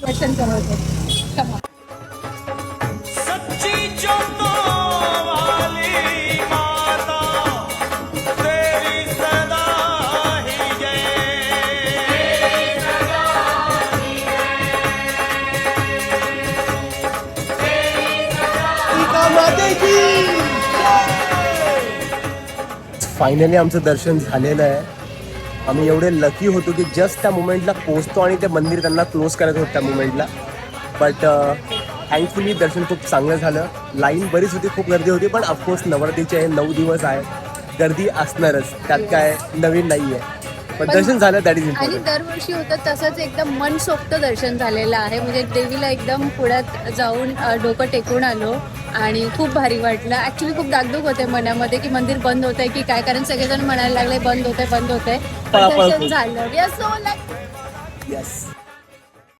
दर्शन करायचं. Come on. Finally आमचं दर्शन झालेलं आहे. आम्ही एवढे लकी होतो की जस्ट त्या मुमेंटला पोहोचतो आणि ते मंदिर त्यांना क्लोज करत होतं त्या मुमेंटला. बट थँकफुली दर्शन खूप चांगलं झालं. लाईन बरीच होती, खूप गर्दी होती, पण ऑफकोर्स नवरात्रीचे 9 दिवस आहे, गर्दी असणारच, त्यात काय नवीन नाही आहे. पण दर्शन झालं, दॅट इज आणि इम्पॉर्टंट. दरवर्षी होतं तसंच एकदम मनसोक्त दर्शन झालेलं आहे. म्हणजे देवीला एकदम पुढ्यात जाऊन डोकं टेकून आलो आणि खूप भारी वाटलं. ऍक्च्युली खूप दागदुख होते मनामध्ये की मंदिर बंद होतंय की काय, कारण सगळेजण म्हणायला लागले बंद होतंय. पण पळापळ दर्शन खूप. झालं. We are so lucky. Yes.